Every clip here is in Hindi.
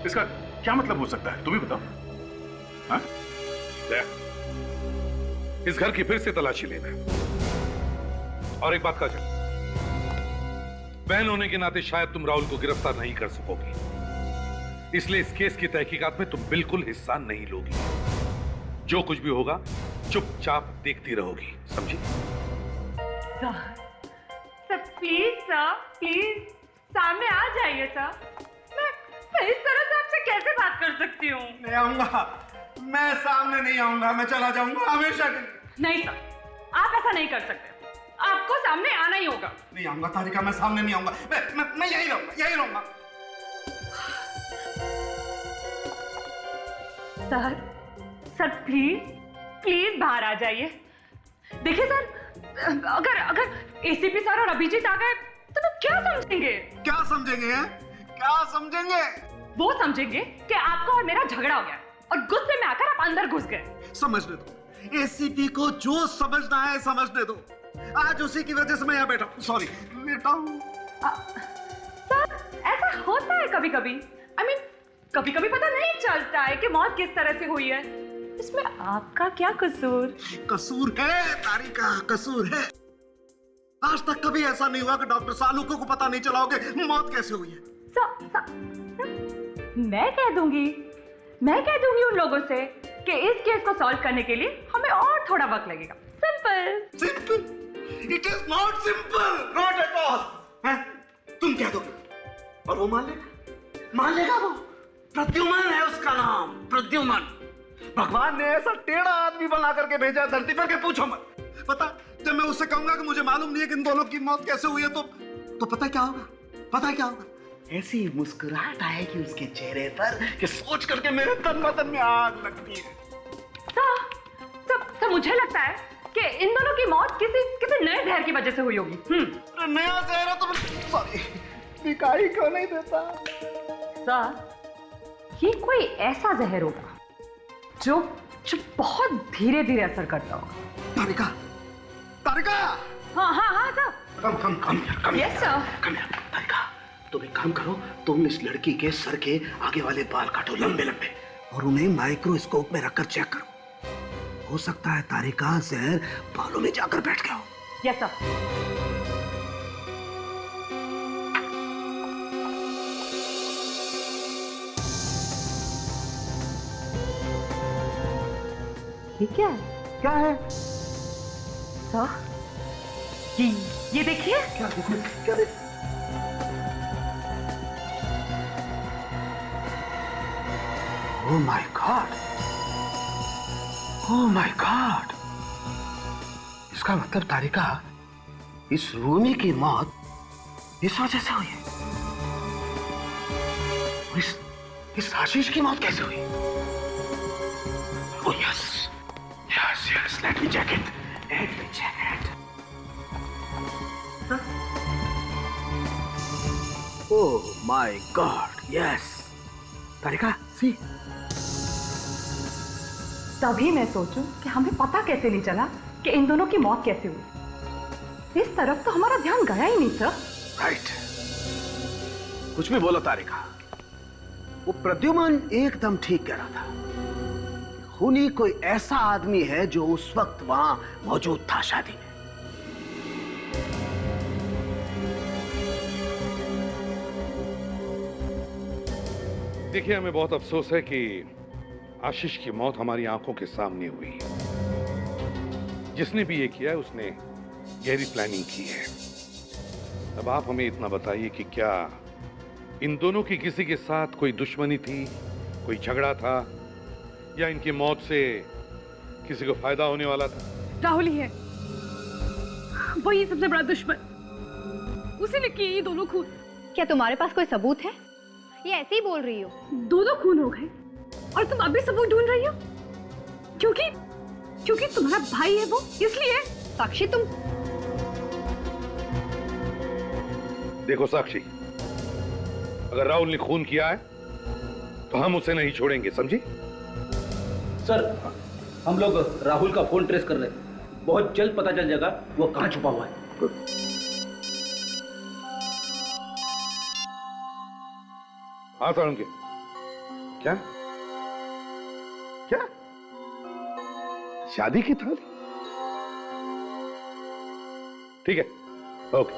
इसका क्या मतलब हो सकता है, तुम ही बताओ। हाँ? इस घर की फिर से तलाशी लेना। और एक बात का चल, बहन होने के नाते शायद तुम राहुल को गिरफ्तार नहीं कर सकोगी, इसलिए इस केस की तहकीकात में तुम बिल्कुल हिस्सा नहीं लोगी। जो कुछ भी होगा चुपचाप देखती रहोगी, समझी? सर प्लीज सर, प्लीज सामने आ जाइए सर। मैं इस तरह से आपसे कैसे बात कर सकती हूँ? नहीं आऊंगा, मैं सामने नहीं आऊंगा, मैं चला जाऊंगा हमेशा के लिए। नहीं सर, आप ऐसा नहीं कर सकते, आपको सामने आना ही होगा। नहीं आऊंगा तारिका, मैं सामने नहीं आऊंगा, मैं यही रहूंगा, यही रहूंगा। सर प्लीज प्लीज बाहर आ जाइए। देखिए सर, अगर एसीपी सर और अभिजीत आ गए तो वो क्या समझेंगे? क्या समझेंगे हैं? क्या समझेंगे? वो समझेंगे कि आपका और मेरा झगड़ा हो गया और गुस्से में आकर आप अंदर घुस गए। समझने दो, एसीपी को जो समझना है समझने दो। आज उसी की वजह से मैं यहाँ बैठा हूँ। सॉरी, बैठा हूँ। सर ऐसा होता है कभी कभी, कभी कभी पता नहीं चलता है कि मौत किस तरह से हुई है। इसमें आपका क्या कसूर? कसूर है तारिका, कसूर है। आज तक कभी ऐसा नहीं हुआ कि डॉक्टर सालुको को पता नहीं चला होगा मौत कैसे हुई है। मैं कह दूंगी उन लोगों से कि इस केस को सॉल्व करने के लिए हमें और थोड़ा वक्त लगेगा। Simple. It is not simple, not at all. तुम कह दोगे और वो मान लेगा वो। प्रद्युमन है उसका नाम, प्रद्युमन। भगवान ने ऐसा टेढ़ा आदमी बना करके भेजा धरती पर के पूछो मत। पता, जब मैं उससे कहूंगा कि मुझे मालूम नहीं है कि इन दोनों की मौत कैसे हुई है तो पता क्या होगा? पता क्या होगा? ऐसी मुस्कुराहट आएगी उसके चेहरे पर कि सोच करके मेरे तन बदन में आग लगती है। तो मुझे लगता है कि इन दोनों की मौत किसी नए जहर की वजह से हुई होगी। नया जहर है तो सॉरी, दिखाई क्यों नहीं देता? सर, ये कोई ऐसा जहर होगा जो बहुत धीरे धीरे असर करता होगा। तारिका। हाँ सर। कम यस सर। तारिका, तुम एक काम करो, तुम इस लड़की के सर के आगे वाले बाल काटो लंबे और उन्हें माइक्रोस्कोप में रखकर चेक करो। हो सकता है तारिका जहर बालों में जाकर बैठ गया हो। Yes sir. ये क्या है? सर, ये देखिए। क्या देखो? Oh my God! Oh my God! इसका मतलब तारिका, इस रूमी की मौत इस वजह से हुई है। इस आशीष की मौत कैसे हुई? Oh yes, let me check it. Oh my God, yes. Tarika, see? तभी मैं सोचूं कि हमें पता कैसे नहीं चला कि इन दोनों की मौत कैसे हुई। इस तरफ तो हमारा ध्यान गया ही नहीं सर। राइट। कुछ भी बोलो तारिका, वो प्रद्युमन एकदम ठीक कह रहा था। खूनी कोई ऐसा आदमी है जो उस वक्त वहां मौजूद था शादी में। देखिए, हमें बहुत अफसोस है कि आशीष की मौत हमारी आंखों के सामने हुई। जिसने भी ये किया है उसने गहरी प्लानिंग की है। अब आप हमें इतना बताइए कि क्या इन दोनों की किसी के साथ कोई दुश्मनी थी, कोई झगड़ा था, या इनकी मौत से किसी को फायदा होने वाला था? राहुल ही है, वही सबसे बड़ा दुश्मन। उसी ने किए ये दोनों खून। क्या तुम्हारे पास कोई सबूत है? ये ऐसे ही बोल रही हो? दोनों खून हो गए और तुम अभी सबूत ढूंढ रही हो? क्योंकि तुम्हारा भाई है वो, इसलिए। साक्षी, तुम देखो साक्षी, अगर राहुल ने खून किया है तो हम उसे नहीं छोड़ेंगे, समझी? सर, हम लोग राहुल का फोन ट्रेस कर रहे हैं। बहुत जल्द पता चल जाएगा वो कहाँ छुपा हुआ है। हाँ सारंगी, क्या क्या शादी की थाली? ठीक है, ओके।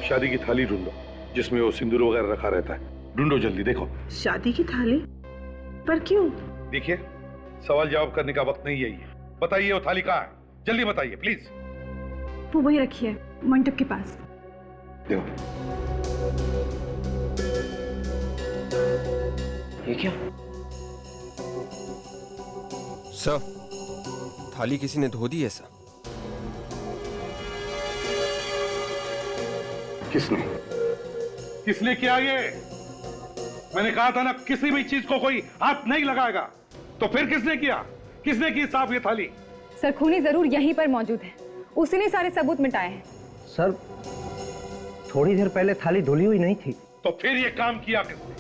शादी की थाली ढूंढो जिसमें वो सिंदूर वगैरह रखा रहता है। ढूंढो जल्दी, देखो। शादी की थाली? पर क्यों? देखिए, सवाल जवाब करने का वक्त नहीं यही है। बताइए वो थाली कहाँ है? जल्दी बताइए प्लीज। वो वही रखी है, मंडप के पास। देखो। ये क्या? सर, थाली किसी ने धो दी है सर। किसने? किसने किया ये? मैंने कहा था ना, किसी भी चीज को कोई हाथ नहीं लगाएगा। तो फिर किसने किया? किसने की साफ ये थाली? सर, खूनी जरूर यहीं पर मौजूद है, उसी ने सारे सबूत मिटाए हैं। सर, थोड़ी देर पहले थाली धुली हुई नहीं थी। तो फिर ये काम किया किसने?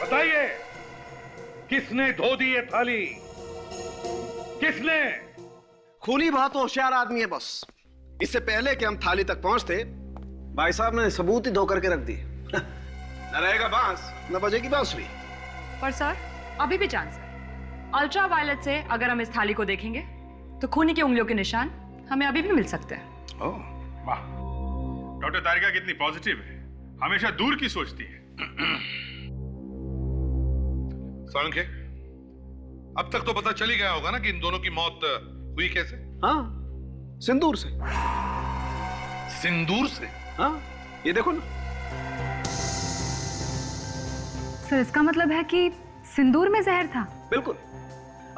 बताइए, किसने धो दी ये थाली? किसने? खूनी बहुत होशियार आदमी है बॉस। इससे पहले कि हम थाली तक पहुंचते, भाई साहब ने सबूत ही धो करके रख दिए। न रहेगा बांस, न बजेगी बांसुरी। पर सर, अभी भी चांस है। अल्ट्रा वायलेट से अगर हम इस थाली को देखेंगे तो खूनी की उंगलियों के निशान हमें अभी भी मिल सकते हैं। ओह, वाह, डॉक्टर तारिका कितनी पॉजिटिव है, हमेशा दूर की सोचती है। सोलंके, अब तक तो पता चल ही गया होगा ना कि इन दोनों की मौत हुई कैसे? हाँ, सिंदूर से। सिंदूर से? हाँ, ये देखो ना। सर, इसका मतलब है कि सिंदूर में जहर था। बिल्कुल।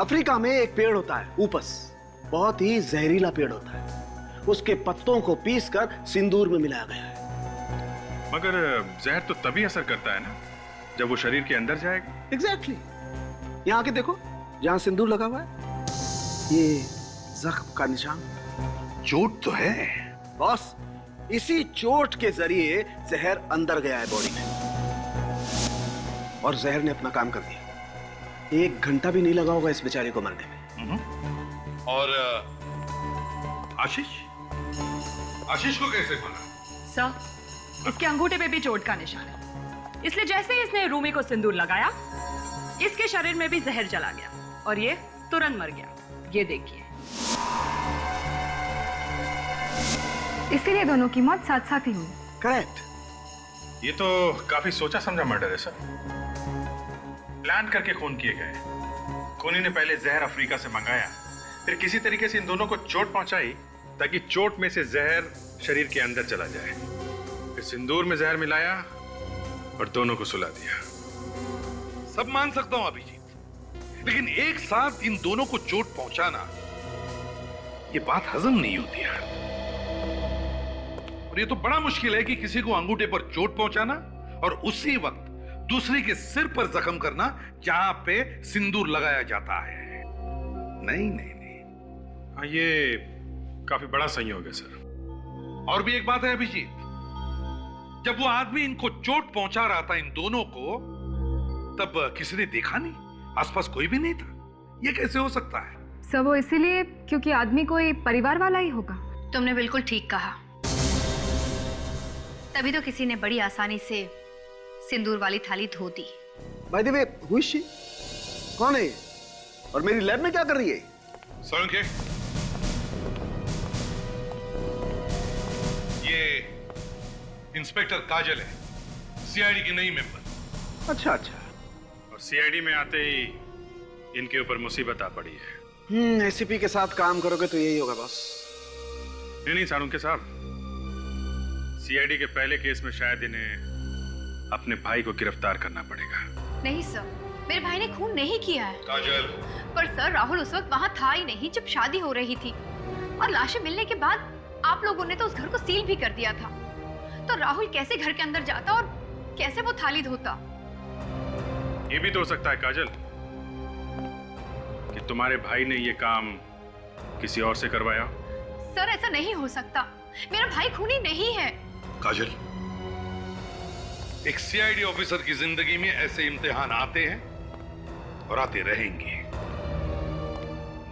अफ्रीका में एक पेड़ होता है, ऊपस, बहुत ही जहरीला पेड़ होता है। उसके पत्तों को पीसकर सिंदूर में मिलाया गया है। मगर जहर तो तभी असर करता है ना जब वो शरीर के अंदर जाएगा। एग्जैक्टली। यहाँ आके देखो, जहाँ सिंदूर लगा हुआ है, ये जख्म का निशान। चोट तो है बॉस, इसी चोट के जरिए जहर अंदर गया है बॉडी में, और जहर ने अपना काम कर दिया। 1 घंटा भी नहीं लगा होगा इस बेचारे को मरने में। और आशीष? आशीष को कैसे मारा? सर, इसके अंगूठे पे भी चोट का निशान है, इसलिए जैसे ही इसने रूमी को सिंदूर लगाया, इसके शरीर में भी जहर चला गया और ये तुरंत मर गया। ये देखिए। इसीलिए दोनों की मौत साथ साथ ही हुई। करेक्ट। ये तो काफी सोचा समझा मर्डर है सर। प्लान करके खून किए गए। खूनी ने पहले जहर अफ्रीका से मंगाया, फिर किसी तरीके से इन दोनों को चोट पहुंचाई ताकि चोट में से जहर शरीर के अंदर चला जाए। फिर सिंदूर में जहर मिलाया और दोनों को सुला दिया। सब मान सकता हूं अभिजीत, लेकिन एक साथ इन दोनों को चोट पहुंचाना, ये बात हजम नहीं होती यार। और ये तो बड़ा मुश्किल है कि किसी को अंगूठे पर चोट पहुंचाना और उसी वक्त दूसरे के सिर पर जख्म करना जहां पे सिंदूर लगाया जाता है। नहीं नहीं नहीं, हाँ, ये काफी बड़ा संयोग है सर। और भी एक बात है अभिजीत, जब वो आदमी इनको चोट पहुंचा रहा था, इन दोनों को, तब किसी ने देखा नहीं, आसपास कोई भी नहीं था। ये कैसे हो सकता है? सब वो इसीलिए क्योंकि आदमी कोई परिवार वाला ही होगा। तुमने बिल्कुल ठीक कहा, तभी तो किसी ने बड़ी आसानी से सिंदूर वाली थाली धो दी। By the way, who is she? कौन है ये? और मेरी लैब में क्या कर रही है? सोलंके, ये इंस्पेक्टर काजल है, सीआईडी की नई मेंबर। अच्छा अच्छा। और सीआईडी में आते ही इनके ऊपर मुसीबत आ पड़ी है। एसीपी के साथ काम करोगे तो यही होगा बॉस। नहीं सालुंके साहब, सीआईडी के पहले केस में शायद इन्हें अपने भाई को गिरफ्तार करना पड़ेगा। नहीं सर, मेरे भाई ने खून नहीं किया है। काजल, पर सर, राहुल उस वक्त वहां था ही नहीं जब शादी हो रही थी, और लाशें मिलने के बाद आप लोगों ने तो उस घर को सील भी कर दिया था। तो राहुल कैसे घर के अंदर जाता और कैसे वो थाली धोता? ये भी तो हो सकता है काजल कि तुम्हारे भाई ने ये काम किसी और से करवाया। सर, ऐसा नहीं हो सकता, मेरा भाई खूनी नहीं है। काजल, एक सीआईडी ऑफिसर की जिंदगी में ऐसे इम्तिहान आते हैं और आते रहेंगे।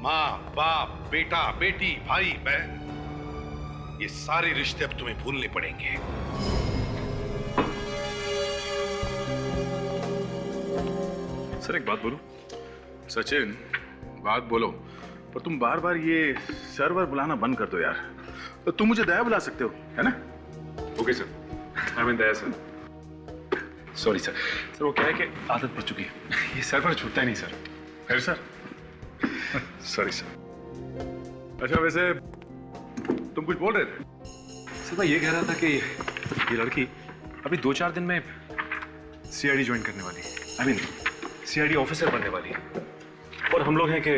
माँ बाप, बेटा बेटी, भाई बहन, ये सारे रिश्ते अब तुम्हें भूलने पड़ेंगे। सर एक बात बोलो। सचिन, बात बोलो, पर तुम बार बार ये सर्वर बुलाना बंद कर दो यार। तो तुम मुझे दया बुला सकते हो, है ना? Okay sir, I mean Daya sir. Sorry sir. Sir वो क्या है कि आदत पड़ चुकी है, ये सर्वर छूटता ही नहीं सर। फिर सर? Sorry sir. अच्छा वैसे तुम कुछ बोल रहे थे? सर मैं ये कह रहा था कि ये लड़की अभी 2-4 दिन में सीआईडी ज्वाइन करने वाली है, आई मीन सीआईडी ऑफिसर बनने वाली है, और हम लोग हैं कि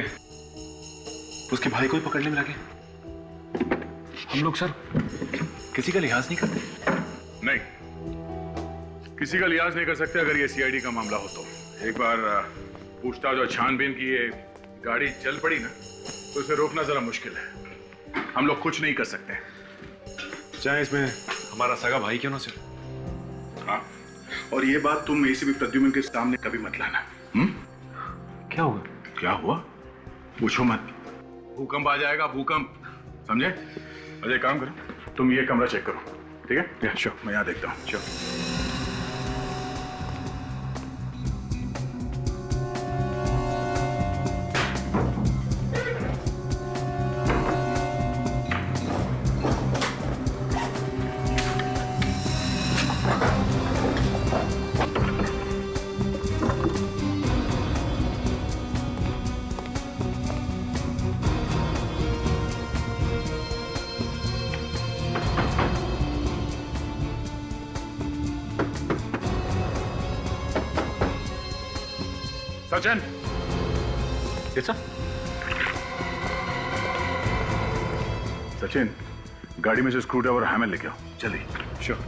उसके भाई को ही पकड़ने में लगे। हम लोग सर किसी का लिहाज नहीं करते। नहीं, किसी का लिहाज नहीं कर सकते अगर ये सीआईडी का मामला हो तो। एक बार पूछताछ और छानबीन की ये गाड़ी चल पड़ी ना, तो इसे रोकना जरा मुश्किल है। हम लोग कुछ नहीं कर सकते, चाहे इसमें हमारा सगा भाई क्यों ना सर। हाँ, और ये बात तुम एसीपी प्रद्युम्न के सामने कभी मत लाना। क्या हुआ? क्या हुआ? पूछो मत। भूकंप आ जाएगा, भूकंप, समझे? अजय काम करो, तुम ये कमरा चेक करो, ठीक है? श्योर, मैं यहाँ देखता हूँ। श्योर। सचिन, ये सर? सचिन, गाड़ी में से स्क्रू ड्राइवर और हैमर लेके आओ, जल्दी। श्योर।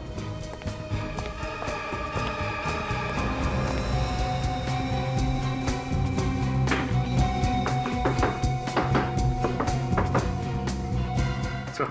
सर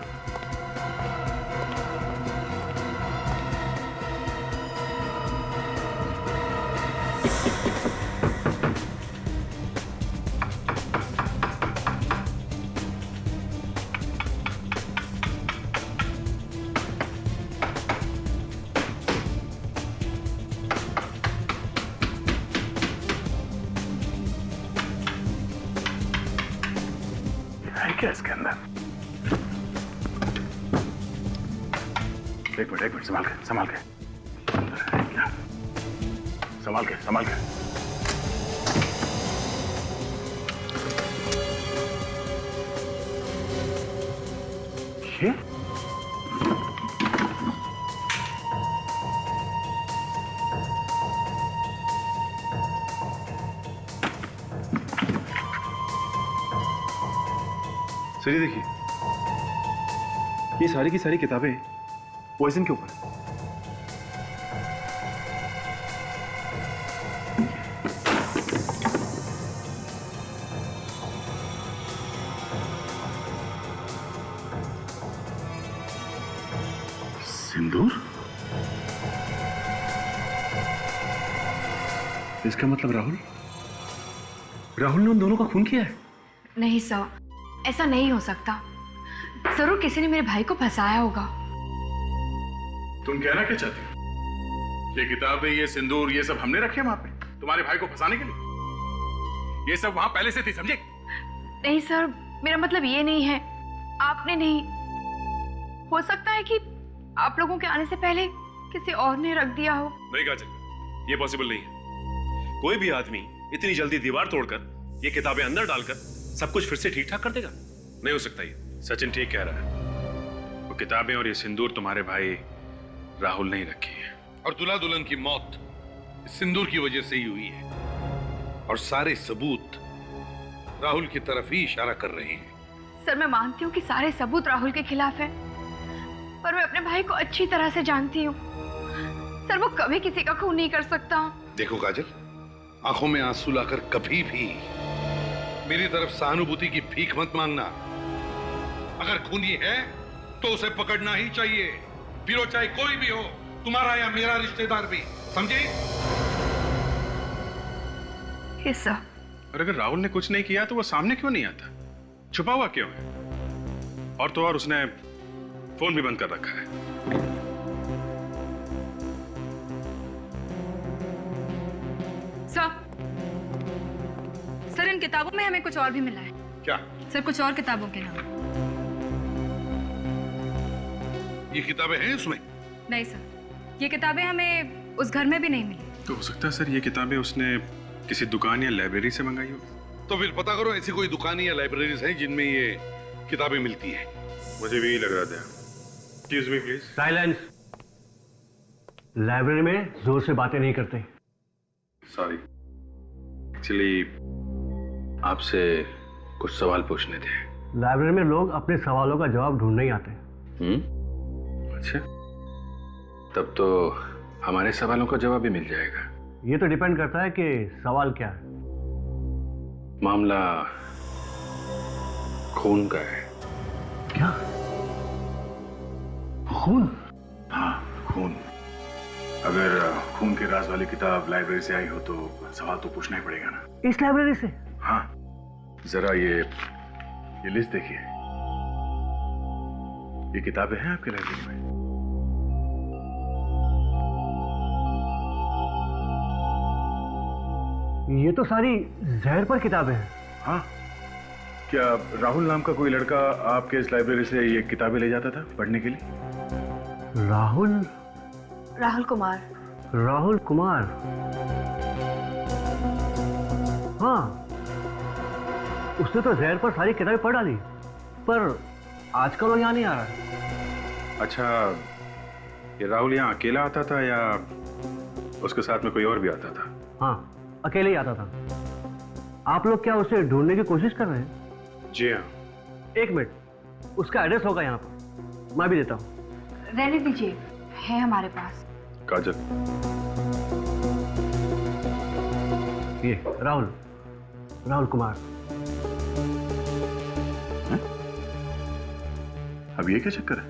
क्या इसके अंदर? एक मिनट, संभाल के, संभाल के, संभाल के, संभाल के। ये सर, ये देखिए, ये सारी की सारी किताबें पॉइजन के ऊपर है। सिंदूर? इसका मतलब राहुल ने उन दोनों का खून किया है? नहीं सर, ऐसा नहीं हो सकता। जरूर किसी ने मेरे भाई को फंसाया होगा। तुम कहना क्या चाहती हो? ये किताबें, ये सिंदूर, ये सब हमने रखे वहां पे तुम्हारे भाई को फंसाने के लिए? ये सब वहां पहले से थी, समझे? नहीं सर, मेरा मतलब ये नहीं है। आपने नहीं, हो सकता है कि आप लोगों के आने से पहले किसी और ने रख दिया हो। नहीं काजल, ये पॉसिबल नहीं है। कोई भी आदमी इतनी जल्दी दीवार तोड़कर ये किताबें अंदर डालकर सब कुछ फिर से ठीक ठाक कर देगा? नहीं हो सकता ये। सचिन ठीक कह रहा है। वो किताबें और ये सिंदूर तुम्हारे भाई राहुल ने ही रखी है। और दूल्हा दुल्हन की मौत इस सिंदूर की वजह से ही हुई है, और सारे सबूत राहुल की तरफ ही इशारा कर रहे हैं। सर मैं मानती हूँ कि सारे सबूत राहुल के खिलाफ हैं, पर मैं अपने भाई को अच्छी तरह से जानती हूँ। सर वो कभी किसी का खून नहीं कर सकता। देखो काजल, आंखों में आंसू लाकर कभी भी मेरी तरफ सहानुभूति की भीख मत मांगना। अगर खूनी है तो उसे पकड़ना ही चाहिए, फिर वो चाहे कोई भी हो, तुम्हारा या मेरा रिश्तेदार भी, समझे? हिस्सा। और अगर राहुल ने कुछ नहीं किया तो वो सामने क्यों नहीं आता? छुपा हुआ क्यों है? और तो और उसने फोन भी बंद कर रखा है। सर, किताबों में हमें कुछ और भी मिला है। क्या? सर, कुछ और किताबों के नाम। ये किताबें हैं इसमें? नहीं सर, ये किताबें हमें उस घर में भी नहीं मिली। तो हो सकता है सर ये किताबें उसने किसी दुकान या लाइब्रेरी से मंगाई हो। तो फिर पता करो ऐसी कोई दुकान या लाइब्रेरीज हैं जिनमें ये किताबें मिलती हैं। मुझे भी यही लग रहा था। Excuse me please. Silence. Library में जोर से बातें नहीं करते। सॉरी, एक्चुअली आपसे कुछ सवाल पूछने थे। लाइब्रेरी में लोग अपने सवालों का जवाब ढूंढने ही आते हैं। अच्छा, तब तो हमारे सवालों का जवाब भी मिल जाएगा। ये तो डिपेंड करता है कि सवाल क्या है। मामला खून का है। क्या? खून? हाँ, खून। अगर खून के राज वाली किताब लाइब्रेरी से आई हो तो सवाल तो पूछना ही पड़ेगा ना। इस लाइब्रेरी से? हाँ, जरा ये लिस्ट देखिए। ये किताबें हैं आपके लाइब्रेरी में? ये तो सारी जहर पर किताबें हैं। हाँ, क्या राहुल नाम का कोई लड़का आपके इस लाइब्रेरी से ये किताबें ले जाता था पढ़ने के लिए? राहुल? राहुल कुमार। राहुल कुमार? हाँ, उसने तो जहर पर सारी किताबें पढ़ डाली, पर आजकल वो यहाँ नहीं आ रहा। अच्छा, ये राहुल यहाँ अकेला आता था या उसके साथ में कोई और भी आता था? हाँ, अकेले ही आता था। आप लोग क्या उसे ढूंढने की कोशिश कर रहे हैं? जी हाँ। एक मिनट, उसका एड्रेस होगा यहाँ पर, मैं भी देता हूँ। रहने दीजिए, है हमारे पास। काजल, ये राहुल कुमार। अब ये क्या चक्कर है?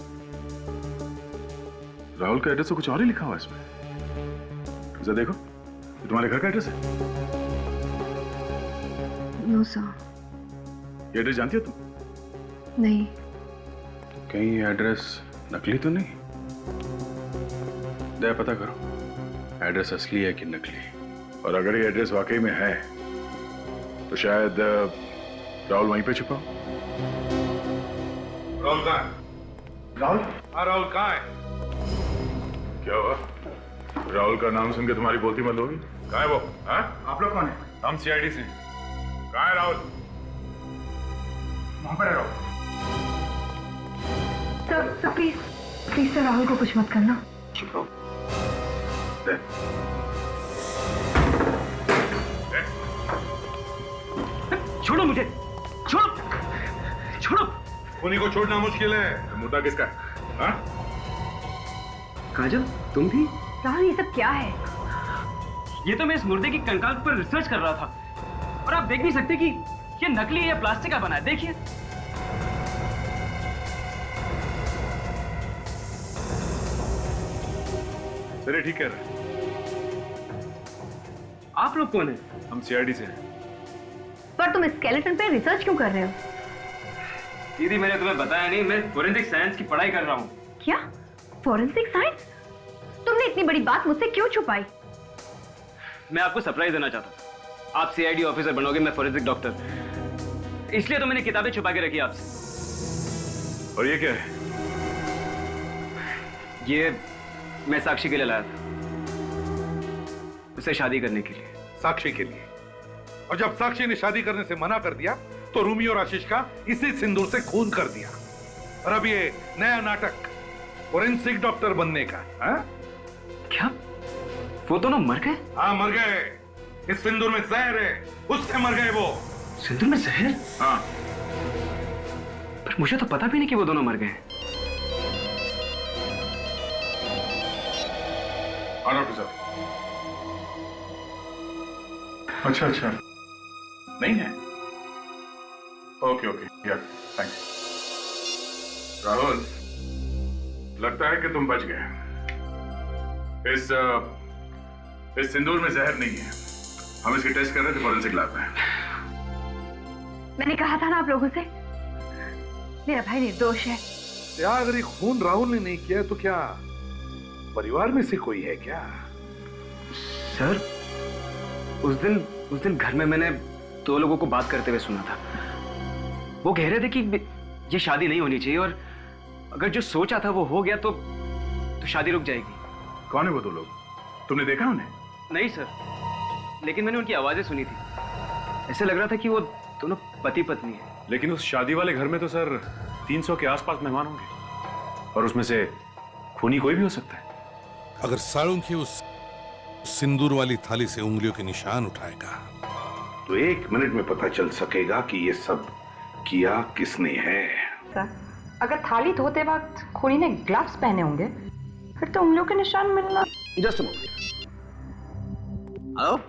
राहुल का एड्रेस तो कुछ और ही लिखा हुआ है इसमें। जरा देखो, ये तुम्हारे घर का एड्रेस है? No sir. ये एड्रेस जानती हो तुम? नहीं। कहीं ये एड्रेस नकली तो नहीं? दया पता करो, एड्रेस असली है कि नकली। और अगर ये एड्रेस वाकई में है तो शायद राहुल वहीं पे छुपा हो। राहुल कहाँ है? राहुल? हाँ, राहुल कहाँ है? क्या हुआ? राहुल का नाम सुन के तुम्हारी बोलती बंद होगी? कहाँ है वो? हाँ? आप लोग कौन है? हम सीआईडी से। कहाँ है राहुल? वहां पर है Rahul. Sir please sir, Rahul को कुछ मत करना। चुप रहो। छोड़ो मुझे, छोड़ो। उन्हीं को छोड़ना मुश्किल है। तो मुद्दा किसका है? हाँ? काजल, तुम भी? राहुल, ये सब क्या है? ये तो मैं इस मुर्दे की कंकाल पर रिसर्च कर रहा था, और आप देख नहीं सकते कि ये नकली या प्लास्टिक का बना है। देखिए। चलिए ठीक कह रहे हैं। आप लोग कौन हैं? हम सीआईडी से हैं। पर तुम स्केलेटन पे रिसर्च क्यों कर रहे हो? दीदी, मैंने तुम्हें बताया नहीं, मैं फोरेंसिक साइंस की पढ़ाई कर रहा हूँ। क्या? Forensic science? तुमने इतनी बड़ी बात मुझसे क्यों छुपाई? मैं आपको सरप्राइज देना चाहता हूँ। आप सीआईडी ऑफिसर बनोगे, मैं फोरेंसिक डॉक्टर। इसलिए तो मैंने किताबें छुपा के रखी आपसे। और ये क्या है? ये मैं साक्षी के लिए लाया था, उसे शादी करने के लिए। साक्षी के लिए? और जब साक्षी ने शादी करने से मना कर दिया तो रूमी और आशीष का इसी सिंदूर से खून कर दिया। और अब ये नया नाटक फोरेंसिक डॉक्टर बनने का। हा? क्या वो दोनों मर गए? हाँ, मर गए। इस सिंदूर में जहर है, उससे मर गए वो। सिंदूर में जहर? हाँ। पर मुझे तो पता भी नहीं कि वो दोनों मर गए। डॉक्टर साहब। अच्छा, नहीं है? ओके, या थैंक्स। राहुल, लगता है कि तुम बच गए। इस सिंदूर में जहर नहीं है। हम इसकी टेस्ट कर रहे थे फोरेंसिक लैब में। मैंने कहा था ना आप लोगों से, मेरा भाई निर्दोष है। क्या अगर ये खून राहुल ने नहीं किया तो क्या परिवार में से कोई है क्या? सर, उस दिन घर में मैंने दो लोगों को बात करते हुए सुना था। वो कह रहे थे कि ये शादी नहीं होनी चाहिए और अगर जो सोचा था वो हो गया तो शादी रुक जाएगी। कौन है वो दो लोग? तुमने देखा उन्हें? नहीं सर, लेकिन मैंने उनकी आवाजें सुनी थी। ऐसे लग रहा था कि वो दोनों पति पत्नी है। लेकिन उस शादी वाले घर में तो सर 300 के आसपास मेहमान होंगे और उसमें से खूनी कोई भी हो सकता है। अगर साळुंखे उस सिंदूर वाली थाली से उंगलियों के निशान उठाएगा तो 1 मिनट में पता चल सकेगा कि ये सब किया किसने है। सर, अगर थाली धोते वक्त खूनी ने ग्लव्स पहने होंगे फिर तो उंगलियों के निशान मिलना। जस्ट हेलो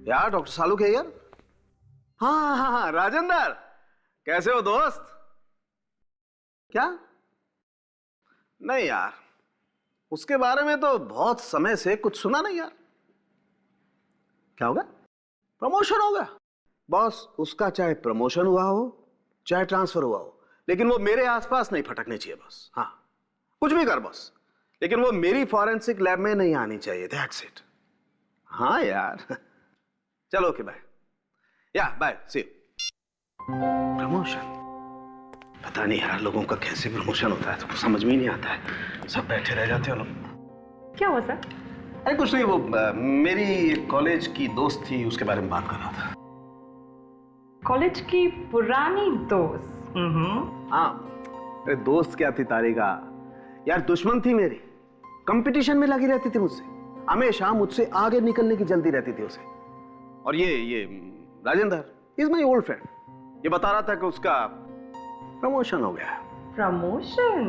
यार, डॉक्टर साळुंखे यार। हाँ, राजेंद्र, कैसे हो दोस्त? क्या? नहीं यार, उसके बारे में तो बहुत समय से कुछ सुना नहीं यार। क्या होगा? प्रमोशन होगा। बॉस, उसका चाहे प्रमोशन हुआ हो चाहे ट्रांसफर हुआ हो, लेकिन वो मेरे आसपास नहीं फटकने चाहिए बस। हाँ, कुछ भी कर बॉस, लेकिन वो मेरी फॉरेंसिक लैब में नहीं आनी चाहिए। That's it. हाँ यार, चलो ओके बाय। या बाय, सी यू। प्रमोशन? पता नहीं यार लोगों का कैसे प्रमोशन होता है, तो समझ में ही नहीं आता है। सब बैठे रह जाते हो लोग। क्या हुआ सर? अरे कुछ नहीं, वो मेरी कॉलेज की दोस्त थी, उसके बारे में बात कर रहा था। कॉलेज की पुरानी दोस्त? हाँ, अरे दोस्त क्या थी तारिका यार, दुश्मन थी मेरी। कंपटीशन में लगी रहती थी मुझसे, हमेशा मुझसे आगे निकलने की जल्दी रहती थी उसे। और ये Rajendra is my old friend, ये बता रहा था कि उसका प्रमोशन हो गया। प्रमोशन?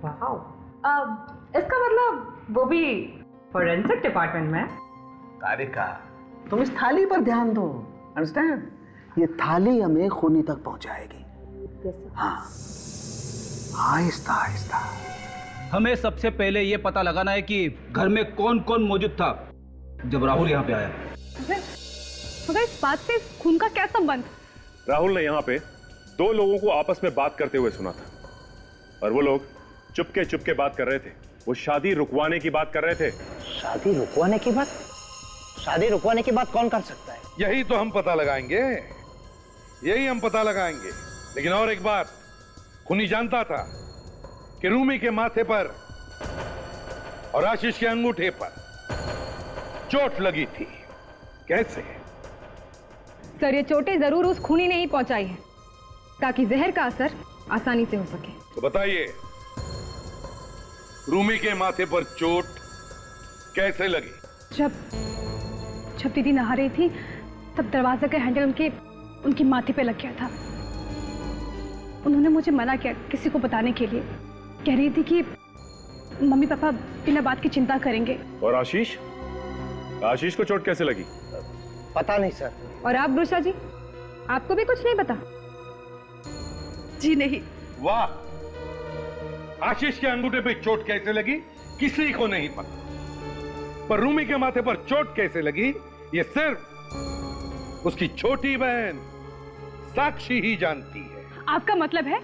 वाओ। अब इसका मतलब वो भी फॉरेंसिक डिपार्टमेंट में? तारिका, तुम इस थाली पर ध्यान दो, अंडरस्टैंड? ये थाली हमें खूनी तक पहुंचाएगी। हाँ, आहिस्ता आहिस्ता। हमें सबसे पहले ये पता लगाना है कि घर में कौन कौन मौजूद था जब राहुल यहाँ पे आया। मगर इस बात से खून का क्या संबंध? राहुल ने यहाँ पे 2 लोगों को आपस में बात करते हुए सुना था और वो लोग चुपके चुपके बात कर रहे थे। वो शादी रुकवाने की बात कर रहे थे। शादी रुकवाने की बात? शादी रुकवाने की बात कौन कर सकता है? यही तो हम पता लगाएंगे, यही हम पता लगाएंगे। लेकिन और एक बात, खूनी जानता था कि रूमी के माथे पर और आशीष के अंगूठे पर चोट लगी थी। कैसे? सर, ये चोटें जरूर उस खूनी ने ही पहुंचाई है ताकि जहर का असर आसानी से हो सके। तो बताइए, रूमी के माथे पर चोट कैसे लगी? जब दीदी नहा रही थी तब दरवाजा का हैंडल उनकी माथे पे लग गया था। उन्होंने मुझे मना किया किसी को बताने के लिए। कह रही थी कि मम्मी पापा बिना बात की चिंता करेंगे। और आशीष को चोट कैसे लगी? पता नहीं सर। और आप गुरुसा जी, आपको भी कुछ नहीं पता? जी नहीं। वाह, आशीष के अंगूठे पे चोट कैसे लगी किसी को नहीं पता, पर रूमी के माथे पर चोट कैसे लगी ये सिर्फ उसकी छोटी बहन साक्षी ही जानती है। आपका मतलब है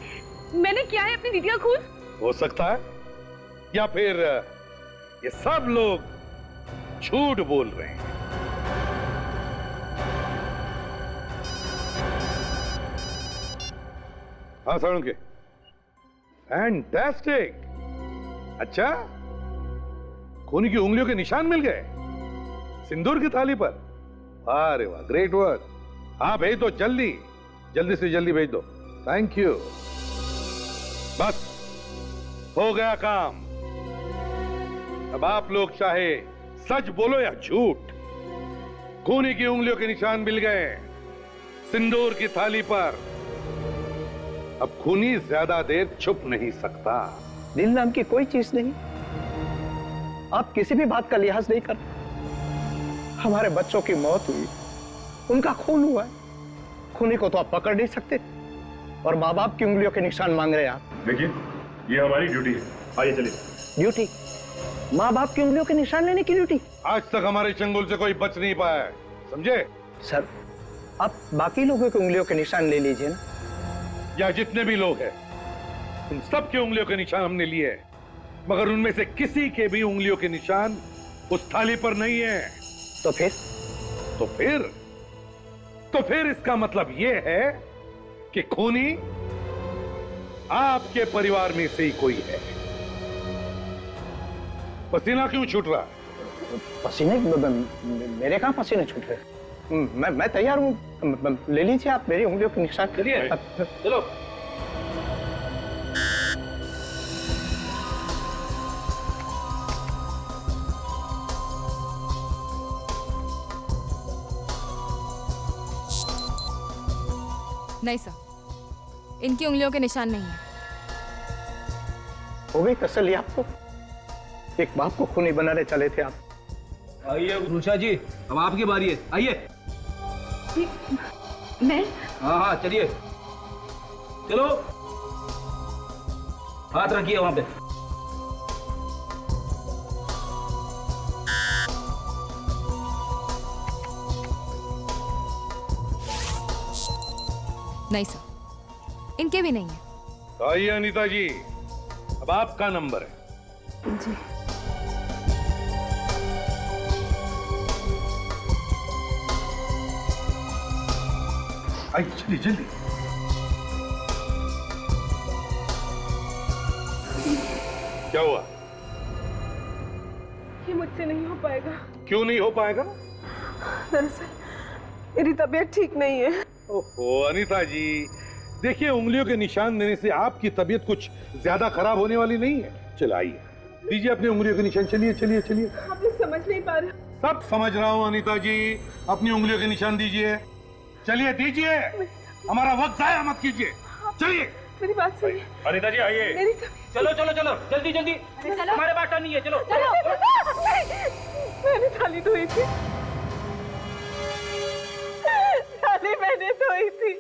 मैंने किया है अपनी दीदी का खून? हो सकता है, या फिर ये सब लोग झूठ बोल रहे हैं। हाँ साळुंखे, फैंटास्टिक। अच्छा, खूनी की उंगलियों के निशान मिल गए सिंदूर की थाली पर। वाह रे वाह, ग्रेट वर्क। हाँ भेज दो, जल्दी से जल्दी भेज दो। Thank you. बस हो गया काम। अब आप लोग चाहे सच बोलो या झूठ, खूनी की उंगलियों के निशान मिल गए सिंदूर की थाली पर। अब खूनी ज्यादा देर छुप नहीं सकता। दिल नाम की कोई चीज नहीं। आप किसी भी बात का लिहाज नहीं करते। हमारे बच्चों की मौत हुई, उनका खून हुआ है, खूनी को तो आप पकड़ नहीं सकते और माँ बाप की उंगलियों के निशान मांग रहे हैं आप। देखिए, ये हमारी ड्यूटी है। आइए चलिए। ड्यूटी? माँ बाप की उंगलियों के निशान लेने की ड्यूटी? आज तक हमारे चंगुल से कोई बच नहीं पाया है, समझे? सर, आप बाकी लोगों की उंगलियों के निशान ले लीजिए ना। या जितने भी लोग हैं, उन सब के उंगलियों के निशान हमने लिए हैं, मगर उनमें से किसी के भी उंगलियों के निशान उस थाली पर नहीं है। तो फिर तो फिर इसका मतलब यह है कि खूनी आपके परिवार में से ही कोई है। पसीना क्यों छूट रहा है? पसीने मेरे कहाँ पसीने छूट रहे? मैं तैयार हूँ, ले लीजिए आप मेरी उंगलियों के निशान। चलिए चलो। नहीं सर, इनकी उंगलियों के निशान नहीं है। हो गई तसल्ली आपको? एक बाप को खूनी बनाने चले थे आप। आइए उषा जी, अब आपकी बारी है, आइए। मैं? हाँ चलिए, चलो हाथ रखिए वहां पे। नहीं सर, इनके भी नहीं है। आइए अनीता जी, अब आपका नंबर है। जी। आइए जल्दी जल्दी। क्या हुआ? ये मुझसे नहीं हो पाएगा। क्यों नहीं हो पाएगा? दरअसल मेरी तबीयत ठीक नहीं है। ओहो अनीता जी, देखिए उंगलियों के निशान देने से आपकी तबीयत कुछ ज्यादा खराब होने वाली नहीं है। चलाइए, दीजिए अपनी उंगलियों के निशान। चलिए चलिए चलिए। आप लोग समझ नहीं पा रहे। सब समझ रहा हूँ अनीता जी, अपनी उंगलियों के निशान दीजिए। चलिए दीजिए, हमारा वक्त जाया मत कीजिए। चलिए। मेरी बात सुनिए। अनीता जी आइए। मेरी चलो चलो चलो, जल्दी जल्दी, हमारे बात नहीं है। चलो मैंने थाली धोई थी, थाली मैंने धोई थी।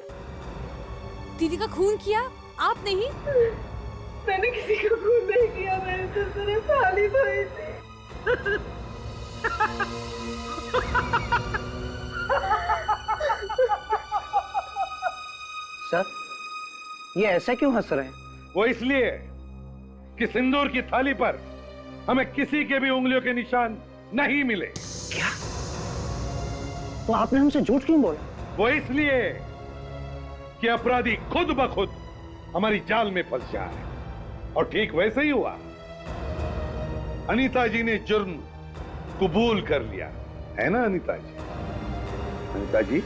दीदी का खून किया आप नहीं? मैंने किसी का खून नहीं किया, मैंने तो सिर्फ थाली धोई थी। सर, ये ऐसा क्यों हंस रहे हैं? वो इसलिए कि सिंदूर की थाली पर हमें किसी के भी उंगलियों के निशान नहीं मिले। क्या? तो आपने हमसे झूठ क्यों बोला? वो इसलिए कि अपराधी खुद ब खुद हमारी जाल में फंस जाए। और ठीक वैसे ही हुआ, अनीता जी ने जुर्म कबूल कर लिया है ना अनीता जी? अनीता जी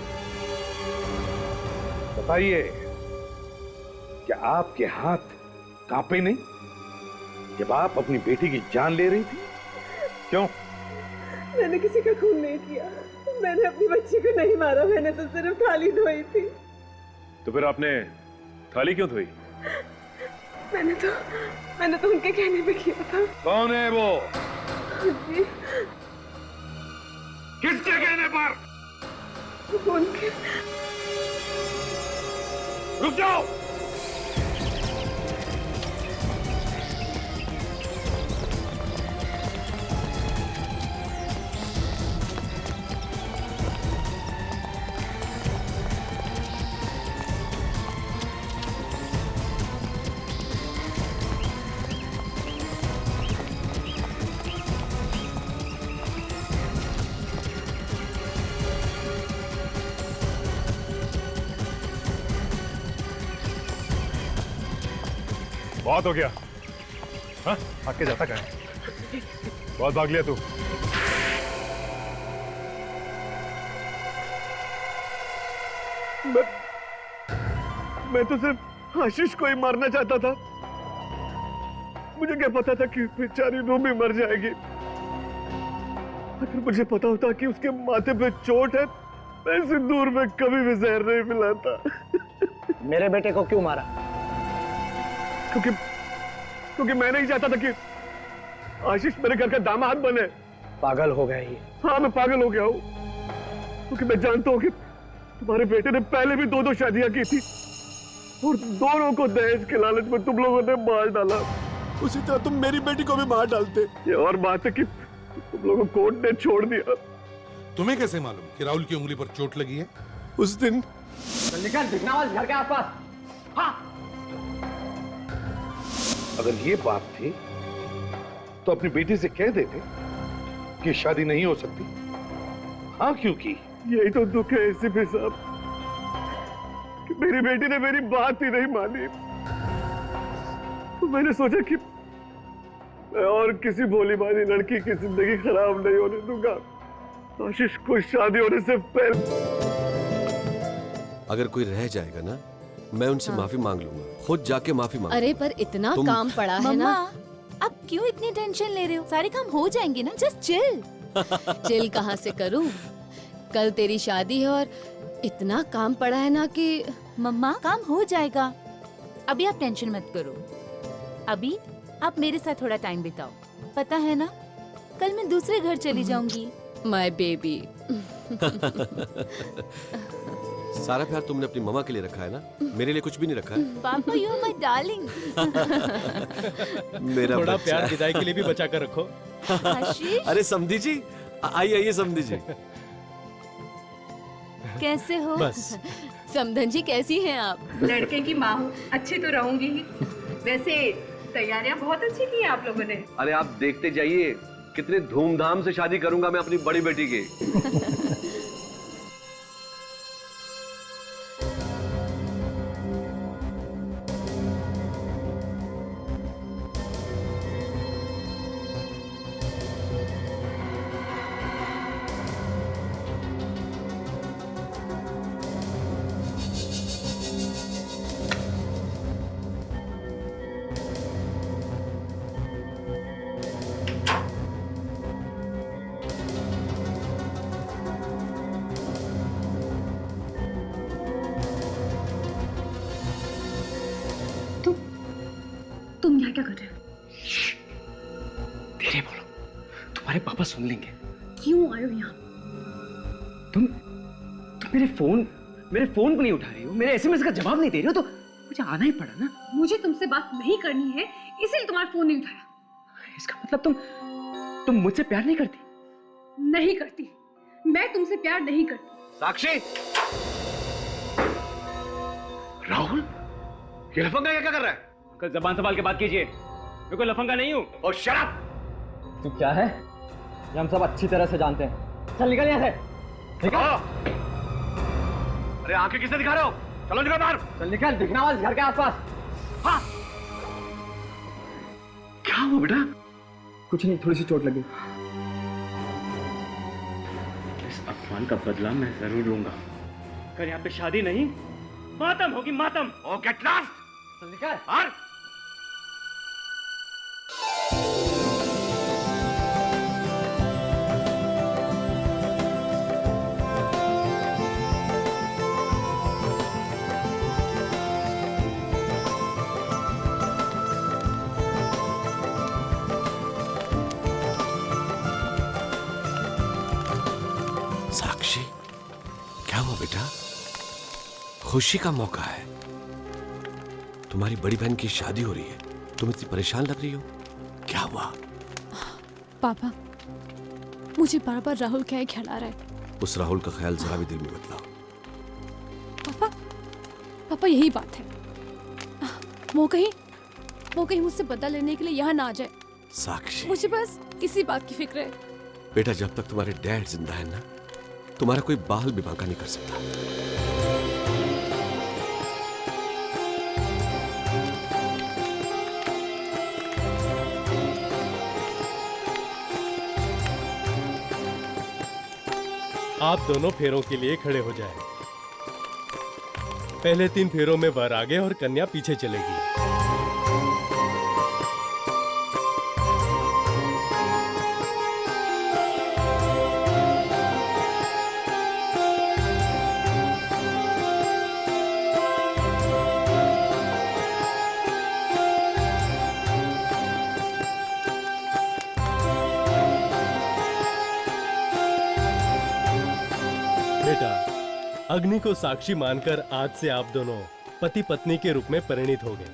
बताइए, क्या आपके हाथ कांपे नहीं जब आप अपनी बेटी की जान ले रही थी? क्यों? मैंने किसी का खून नहीं किया, मैंने अपनी बच्ची को नहीं मारा, मैंने तो सिर्फ थाली धोई थी। तो फिर आपने थाली क्यों धोई? मैंने तो उनके कहने पे किया था। कौन है वो? जी। किसके कहने पर? उनके। रुक जाओ। बहुत हो गया। हाँ, आके जाता क्या है? बहुत भाग लिया तू। मैं तो सिर्फ आशीष को ही मारना चाहता था। मुझे क्या पता था कि बेचारी रूमी मर जाएगी। अगर मुझे पता होता कि उसके माथे पे चोट है, मैं सिंदूर में कभी भी जहर नहीं मिलाता। मेरे बेटे को क्यों मारा? क्योंकि मैं नहीं चाहता था कि आशीष मेरे घर का दामाद बने। पागल हो गया ये। हाँ, मैं पागल हो गया हूँ, क्योंकि मैं जानता हूँ कि तुम्हारे बेटे ने पहले भी 2 शादियां की थी और दोनों को दहेज के लालच में तुम लोगों ने मार डाला। उसी तरह तुम मेरी बेटी को भी मार डालते। ये और बात है कि तुम लोगों को कोर्ट ने छोड़ दिया। तुम्हें कैसे मालूम कि राहुल की उंगली पर चोट लगी है? उस दिन निकल भिकनावाल घर के आसपास। हाँ, अगर ये बात थी तो अपनी बेटी से कह देते कि शादी नहीं हो सकती। हाँ, क्योंकि यही तो दुख है एसीपी साहब। कि मेरी बेटी ने मेरी बात ही नहीं मानी। तो मैंने सोचा कि मैं और किसी भोली भाली लड़की की जिंदगी खराब नहीं होने दूंगा। आशीष को शादी होने से पहले अगर कोई रह जाएगा ना, मैं उनसे माफी मांग लूंगा, खुद जाके माफी मांग। अरे पर इतना काम पड़ा है ना। अब क्यों इतनी टेंशन ले रहे हो? सारे काम हो जाएंगे ना, जस्ट चिल। चिल कहाँ से करूं? कल तेरी शादी है और इतना काम पड़ा है ना कि मम्मा काम हो जाएगा, अभी आप टेंशन मत करो। अभी आप मेरे साथ थोड़ा टाइम बिताओ, पता है ना कल मैं दूसरे घर चली जाऊंगी। My baby. सारा प्यार तुमने अपनी मम्मा के लिए रखा है ना, मेरे लिए कुछ भी नहीं रखा है। पापा यू आर माय डार्लिंग। मेरा थोड़ा बच्चा। प्यार विदाई के लिए भी बचा कर रखो। आशीष अरे समधी जी, आइए समधी जी। कैसे हो? बस समधन जी कैसी हैं आप? लड़के की माँ हूँ, अच्छी तो रहूंगी ही। वैसे तैयारियां बहुत अच्छी की हैं आप लोगों ने। अरे आप देखते जाइए कितने धूमधाम से शादी करूंगा मैं अपनी बड़ी बेटी की। तुम यहाँ क्या कर रहे हो? धीरे बोलो, तुम्हारे पापा सुन लेंगे। क्यों आए हो यहाँ? तुम मेरे फोन को नहीं उठा रही हो, मेरे एसएमएस का जवाब नहीं दे रही हो, तो मुझे आना ही पड़ा ना। मुझे तुमसे बात नहीं करनी है, इसीलिए तुम्हारा फोन नहीं उठाया। इसका मतलब तुम मुझसे प्यार नहीं करती? नहीं करती, मैं तुमसे प्यार नहीं करती। साक्षी, राहुल, ये लफंगा क्या कर रहा है? अंकल जबान संभाल के बात कीजिए, मैं कोई लफंगा नहीं हूँ। और शराब तू क्या है ये हम सब अच्छी तरह से जानते हैं। चल निकल यहाँ से, निकल। अरे आंखें किसने दिखा रहे हो? चलो निकल बाहर। चल निकल, दिखना मत घर के आसपास। हाँ। क्या हुआ बेटा? कुछ नहीं, थोड़ी सी चोट लगी। इस अपमान का बदला मैं जरूर लूंगा। अगर यहाँ पे शादी नहीं, मातम होगी, मातम। ओ गेट लॉस्ट। चल निकल बाहर। साक्षी, क्या हुआ बेटा? खुशी का मौका है, तुम्हारी बड़ी बहन की शादी हो रही है, तुम इतनी परेशान लग रही हो, क्या हुआ? पापा, मुझे बार बार राहुल क्या ख्याल आ रहा है। उस राहुल का ख्याल जरा भी दिल में मत लाओ। पापा यही बात है, वो कहीं मुझसे बदला लेने के लिए यहाँ ना आ जाए। साक्षी, मुझे बस इसी बात की फिक्र है। बेटा, जब तक तुम्हारे डैड जिंदा है ना, तुम्हारा कोई बाल भी बांका नहीं कर सकता। आप दोनों फेरों के लिए खड़े हो जाएं। पहले 3 फेरों में वर आगे और कन्या पीछे चलेगी। बेटा, अग्नि को साक्षी मानकर आज से आप दोनों पति पत्नी के रूप में परिणित हो गए।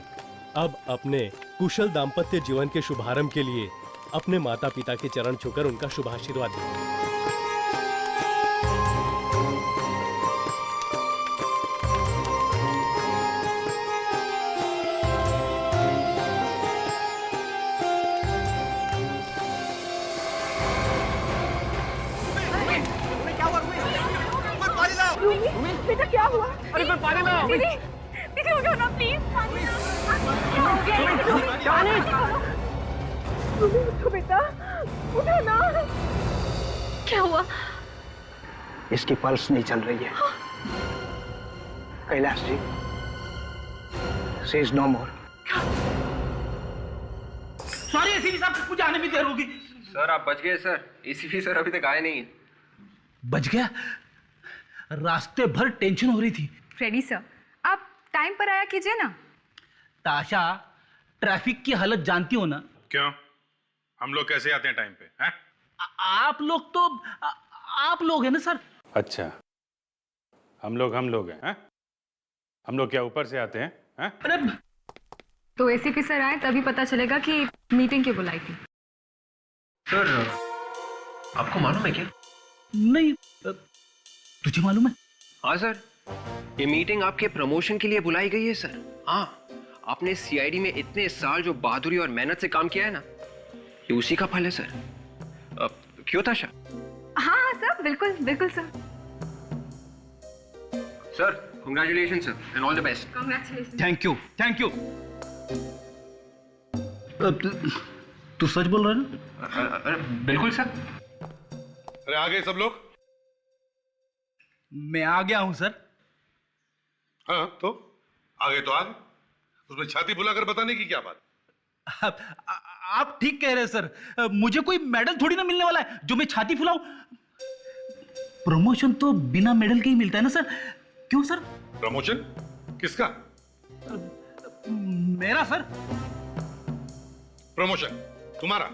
अब अपने कुशल दाम्पत्य जीवन के शुभारंभ के लिए अपने माता पिता के चरण छूकर उनका शुभाशीर्वाद दें। रूमी बेटा क्या हुआ? अरे मैं पानी में दीदी दीदी हो गया ना प्लीज क्या हो गया? रूमी उठो बेटा, उठो ना। क्या हुआ? इसकी पल्स नहीं चल रही है। Kailash ji, she is no more. Sorry ACP साहब, कुछ आने में देर होगी। सर आप बच गए सर। एसीपी सर अभी तक आए नहीं। बच गया? रास्ते भर टेंशन हो रही थी। फ्रेडी सर, आप टाइम पर आया कीजिए ना। ताशा, ट्रैफिक की हालत जानती हो ना? क्यों? हम लोग कैसे आते हैं टाइम पे? हैं? आप लोग तो आप लोग हैं ना सर। अच्छा, हम लोग हैं? हम लोग क्या ऊपर से आते हैं? हैं? अरे तो एसीपी सर आए तभी पता चलेगा कि मीटिंग क्यों बुलाई थी। सर आपको मालूम है क्या? नहीं, तुझे मालूम है? हाँ सर, ये मीटिंग आपके प्रमोशन के लिए बुलाई गई है सर। हाँ, आपने सीआईडी में इतने साल जो बहादुरी और मेहनत से काम किया है ना, ये उसी का फल है सर। क्यों ताशा? हाँ हाँ सर, बिल्कुल बिल्कुल sir. Sir congratulation sir and all the best. Congratulation. Thank you. तू सच बोल रहा है ना? बिल्कुल सर। अरे आ गए सब लोग? मैं आ गया हूं सर। हाँ तो आ गए तो आ गए। उसमें छाती फुलाकर बताने की क्या बात? आप ठीक कह रहे हैं सर। मुझे कोई मेडल थोड़ी ना मिलने वाला है जो मैं छाती फुलाऊं। प्रमोशन तो बिना मेडल के ही मिलता है ना सर। क्यों सर? प्रमोशन किसका? मेरा सर। प्रमोशन तुम्हारा?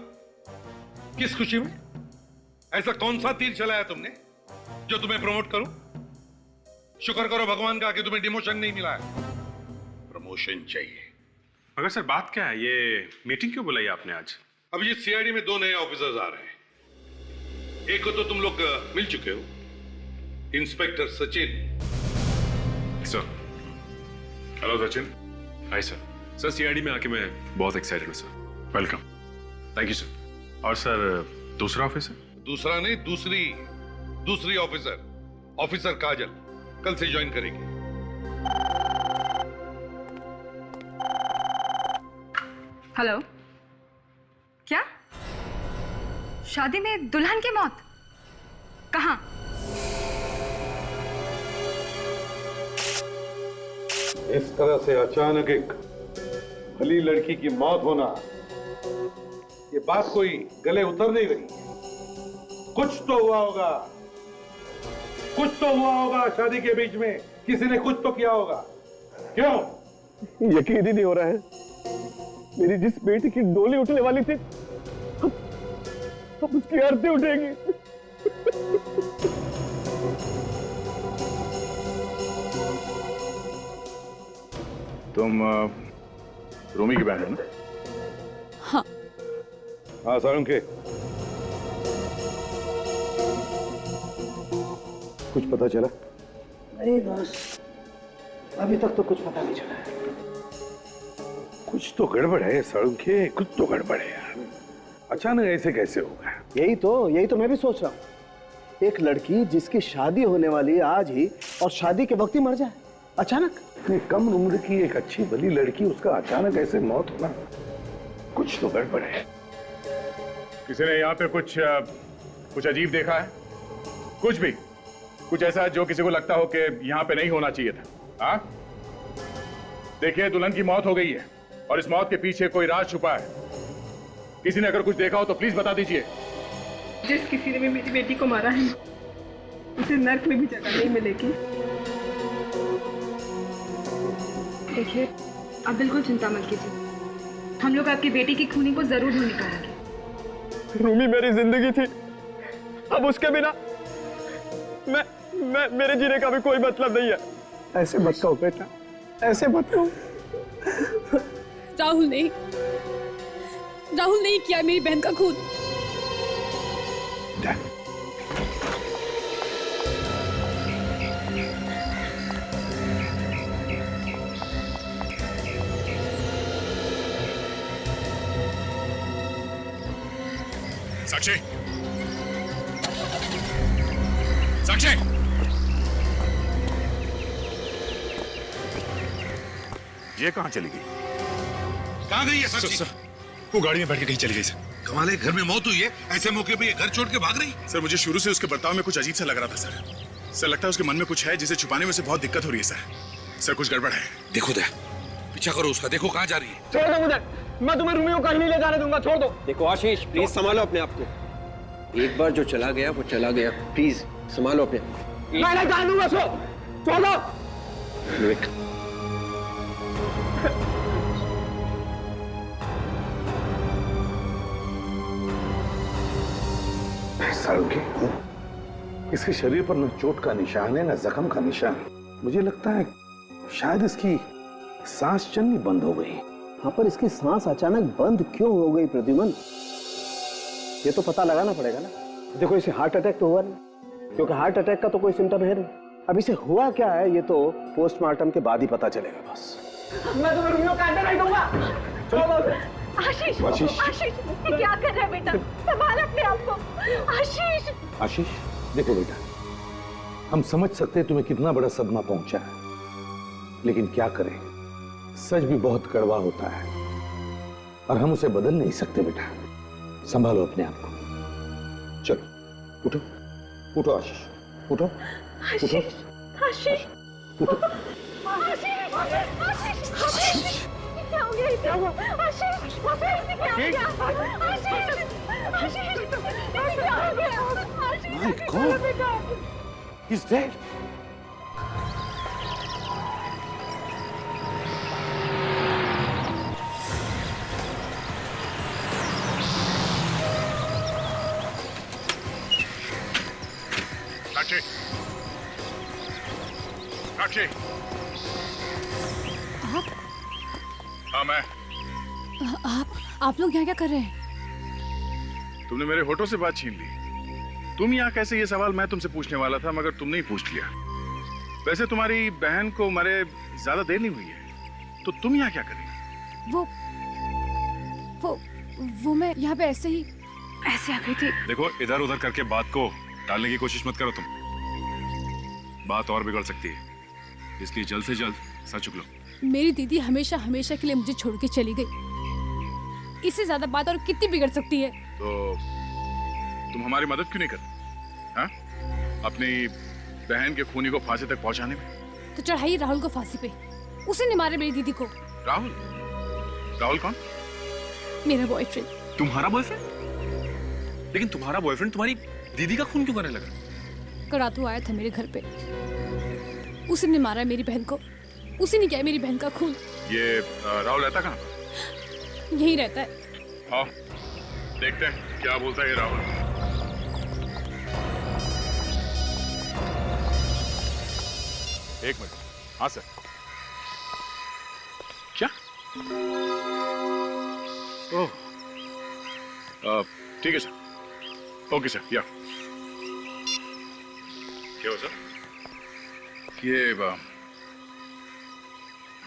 किस खुशी में? ऐसा कौन सा तीर चलाया तुमने जो तुम्हें प्रमोट करूं? शुक्र करो भगवान का कि तुम्हें डिमोशन नहीं मिला है। प्रमोशन चाहिए। मगर सर बात क्या है? ये मीटिंग क्यों बुलाई आपने आज? अब ये सीआईडी में 2 नए ऑफिसर्स आ रहे हैं। एक को तो तुम लोग मिल चुके हो, inspector Sachin. Sir hello Sachin. Hi sir. Sir CID में आके मैं बहुत एक्साइटेड हूँ sir. Welcome. Thank you sir. और सर दूसरा ऑफिसर? दूसरा नहीं, दूसरी ऑफिसर काजल कल से ज्वाइन करेगी। हेलो, क्या? शादी में दुल्हन की मौत? कहाँ? इस तरह से अचानक एक भली लड़की की मौत होना, ये बात कोई गले उतर नहीं रही। कुछ तो हुआ होगा शादी के बीच में। किसी ने कुछ तो किया होगा। क्यों? यकीन ही नहीं हो रहा है। मेरी जिस बेटी की डोली उठने वाली थी, अब उसकी आरती उठेगी। तुम रूमी की बहन हो ना? हाँ सारंगे, कुछ पता चला? नहीं बस, अभी तक तो कुछ पता नहीं चला है। कुछ तो गड़बड़ है सारंगे, कुछ तो गड़बड़ है यार। अचानक ऐसे कैसे होगा? यही तो मैं भी सोच रहा हूँ। एक लड़की जिसकी शादी होने वाली है आज ही, और शादी के वक्त ही मर जाए अचानक। इतनी कम उम्र की एक अच्छी भली लड़की, उसका अचानक ऐसे मौत होना, कुछ तो गड़बड़ है। किसी ने यहाँ पे कुछ अजीब देखा है? कुछ ऐसा जो किसी को लगता हो कि यहाँ पे नहीं होना चाहिए था? हाँ, देखिए दुल्हन की मौत हो गई है और इस मौत के पीछे कोई राज छुपा है। किसी ने अगर कुछ देखा हो तो प्लीज बता दीजिए। जिस किसी ने भी मेरी बेटी को मारा है, उसे नर्क में भी जगह नहीं मिलेगी। देखिए, आप बिल्कुल चिंता मत कीजिए। हम लोग आपकी बेटी की खूनी को जरूर ढूंढ निकालेंगे। रूमी मेरी जिंदगी थी, अब उसके बिना मेरे जीने का भी कोई मतलब नहीं है। ऐसे मत कहो बेटा, ऐसे मत कहो। राहुल नहीं किया मेरी बहन का खून। साक्षी, साक्षी, ये कहाँ चली गई? कहाँ गई है साक्षी? सर, वो गाड़ी में बैठ के कहीं चली गई सर। कमाल है, घर में मौत हुई है, ऐसे मौके पे ये घर छोड़ के भाग रही? सर मुझे शुरू से उसके बर्ताव में कुछ अजीब सा लग रहा था सर। सर लगता है उसके मन में कुछ है जिसे छुपाने में से बहुत दिक्कत हो रही है सर। सर कुछ गड़बड़ है। देखो दया, पीछा करो उसका, देखो कहाँ जा रही है। छोड़ दो मुझे, मैं तुम्हें रूमी को कहीं नहीं ले जाने दूंगा, छोड़ दो। देखो आशीष, प्लीज संभालो अपने आप को। एक बार जो चला गया वो चला गया, प्लीज संभालो अपने आप। मैं नहीं जाने दूंगा, छोड़ दो। विवेक, सारुके, इसके शरीर पर न चोट का निशान है न जख्म का निशान। मुझे लगता है शायद इसकी सांस चलनी बंद हो गई। हाँ, पर इसकी सांस अचानक बंद क्यों हो गई प्रद्युमन? ये तो पता लगाना पड़ेगा ना। देखो इसे हार्ट अटैक तो हुआ नहीं, क्योंकि हार्ट अटैक का तो कोई सिम्टम है नहीं। अब इसे हुआ क्या है ये तो पोस्टमार्टम के बाद ही पता चलेगा। बस मैं तुम्हें रूमियों का अंडर नहीं दूंगा, छोड़ दो। आशीष, आशीष, आशीष, ये क्या कर रहा है बेटा? संभाल अपने आप को। आशीष, आशीष देखो बेटा, हम समझ सकते हैं तुम्हें कितना बड़ा सदमा पहुंचा है, लेकिन क्या करें, सच भी बहुत कड़वा होता है और हम उसे बदल नहीं सकते। बेटा संभालो अपने आप को। चलो उठो, उठो आशीष, उठो, उठो, आशीष, उठो। क्या हो गया? क्या हुआ? आशीष, क्या हो गया? आशीष, क्या हो गया? My God, he's dead. साक्षी, साक्षी। आप? हाँ मैं। आप लोग यहाँ क्या कर रहे हैं? तुमने मेरे होठों से बात छीन ली। तुम यहाँ कैसे, ये सवाल मैं तुमसे पूछने वाला था मगर तुमने ही पूछ लिया। वैसे तुम्हारी बहन को मरे ज्यादा देर नहीं हुई है, तो तुम यहाँ क्या कर रही? वो मैं यहाँ पे ऐसे आ गई थी। देखो इधर उधर करके बात को टालने की कोशिश मत करो तुम, बात और बिगड़ सकती है, इसलिए जल्द से जल्द सच उगलो। मेरी दीदी हमेशा हमेशा के लिए मुझे छोड़ के चली गई, इससे ज्यादा बात और कितनी बिगड़ सकती है? तो तुम हमारी मदद क्यों नहीं करते? हाँ? अपनी बहन के खूनी को फांसी तक पहुंचाने में? तो चढ़ाइए राहुल को फांसी पे, उसी ने मारे मेरी दीदी को। राहुल? राहुल कौन? मेरा बॉयफ्रेंड। तुम्हारा बॉयफ्रेंड? लेकिन तुम्हारा बॉयफ्रेंड तुम्हारी दीदी का खून क्यों करने लगा? कल रात वो आया था मेरे घर पे, उसी ने मारा मेरी बहन को, उसी ने किया मेरी बहन का खून। ये राहुल रहता कहाँ? यही रहता है। हाँ, देखते हैं क्या बोलता है ये राहुल। एक मिनट। हाँ सर। क्या? ओह, ठीक है सर। ओके सर, या क्या हो सर? ये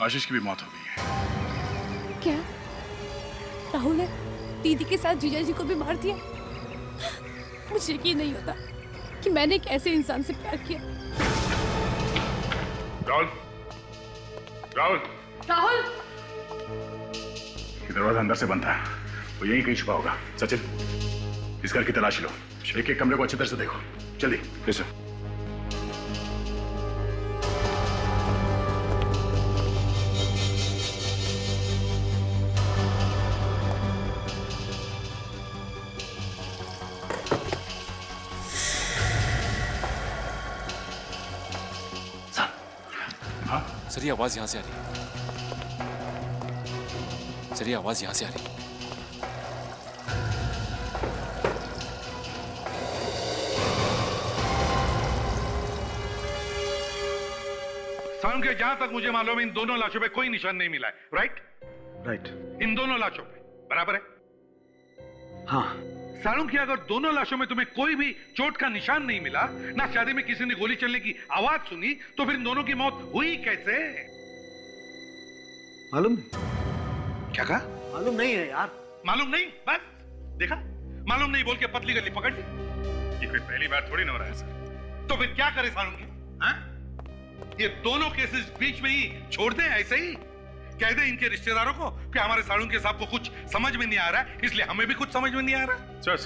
आशीष की भी मौत हो गई है। क्या राहुल ने दीदी के साथ जीजा जी को भी मार दिया? मुझे यकीन नहीं होता कि मैंने एक ऐसे इंसान से प्यार किया। राहुल, राहुल, राहुल, ये दरवाजा अंदर से बंद था, वो यहीं कहीं छुपा होगा। सचिन, इस घर की तलाशी लो, एक एक कमरे को अच्छी तरह से देखो, जल्दी। Yes sir. सर ये आवाज यहाँ से आ रही है। सर ये आवाज यहाँ से आ रही है। सारुके, जहां तक मुझे मालूम है इन दोनों लाशों पे कोई निशान नहीं मिला है, राइट? राइट। इन दोनों लाशों पे बराबर है? हाँ। सारुके, अगर दोनों लाशों में तुम्हें कोई भी चोट का निशान नहीं मिला, ना शादी में किसी ने गोली चलने की आवाज सुनी, तो फिर इन दोनों की मौत हुई कैसे? मालूम नहीं। क्या कहा? मालूम नहीं है यार। मालूम नहीं? बस देखा, मालूम नहीं बोल के पतली गली पकड़ ली। ये कोई पहली बार थोड़ी ना हो रहा है सर। तो फिर क्या करे सारुके? हाँ? ये दोनों केसेस बीच में ही छोड़ दें ऐसे ही? कह दे इनके रिश्तेदारों को कि हमारे सालुंके साहब को कुछ समझ में नहीं आ रहा है, इसलिए हमें भी कुछ समझ में नहीं आ रहा। सर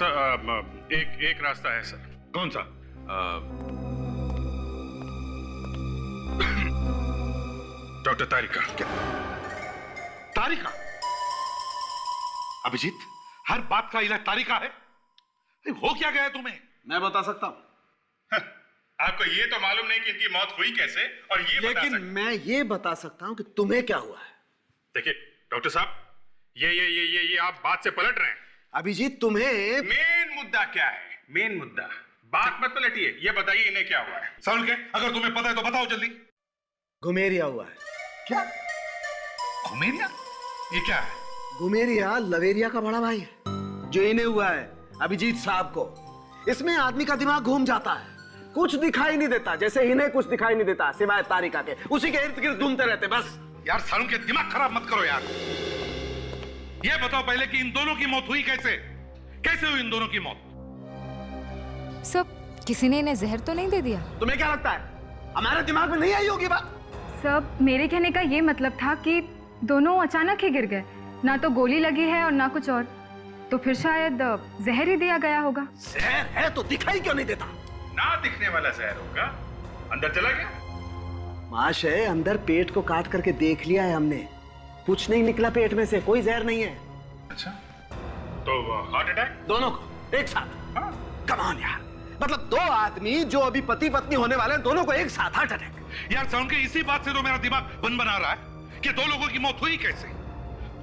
एक रास्ता है सर। कौन सा? डॉक्टर तारिका। क्या? तारिका? अभिजीत, हर बात का इलाज तारिका है? हो क्या गया तुम्हें? मैं बता सकता हूं। आपको ये तो मालूम नहीं कि इनकी मौत हुई कैसे, और ये लेकिन मैं ये बता सकता हूं कि तुम्हें क्या हुआ है। देखिए डॉक्टर साहब, ये आप बात से पलट रहे हैं। अभिजीत, तुम्हें मेन मुद्दा क्या है? मेन मुद्दा बात मत पलटिए, ये बताइए इन्हें क्या हुआ है। सालुंके, अगर तुम्हें पता है तो बताओ जल्दी। घुमेरिया हुआ है। क्या? घुमेरिया? ये क्या है? घुमेरिया लवेरिया का बड़ा भाई है, जो इन्हें हुआ है अभिजीत साहब को। इसमें आदमी का दिमाग घूम जाता है, कुछ दिखाई नहीं देता, जैसे इन्हें कुछ दिखाई नहीं देता सिवाय तारिका के। उसी के इर्द गिर्द घूमते रहते बस। यार सालुंके, दिमाग खराब मत करो यार। ये बताओ पहले कि इन दोनों की मौत हुई कैसे? कैसे हुई इन दोनों की मौत? सब किसी ने इन्हें जहर तो नहीं दे दिया? तुम्हें क्या लगता है हमारे दिमाग में नहीं आई होगी बात? सब मेरे कहने का ये मतलब था कि दोनों अचानक ही गिर गए, ना तो गोली लगी है और ना कुछ और, तो फिर शायद जहर ही दिया गया होगा। जहर है तो दिखाई क्यों नहीं देता? ना दिखने वाला जहर होगा, अंदर चला गया। महाशय, अंदर पेट को काट करके देख लिया है हमने, कुछ नहीं निकला पेट में से, कोई जहर नहीं है। अच्छा, तो हार्ट अटैक? दोनों को एक साथ? कम ऑन यार, मतलब दो आदमी जो अभी पति पत्नी होने वाले हैं, दोनों को एक साथ हार्ट अटैक। यार सालुंके, इसी बात से तो मेरा दिमाग बना रहा है कि दो लोगों की मौत हुई कैसे?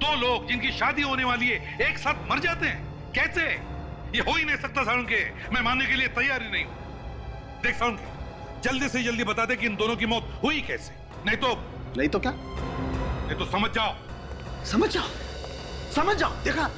दो लोग जिनकी शादी होने वाली है एक साथ मर जाते हैं कैसे? ये हो ही नहीं सकता सालुंके, मैं मानने के लिए तैयार ही नहीं हूं। देख सालुंके, जल्दी से जल्दी बता दे कि इन दोनों की मौत हुई कैसे, नहीं तो क्या? नहीं तो समझ जाओ। समझ जाओ, समझ जाओ। देखा,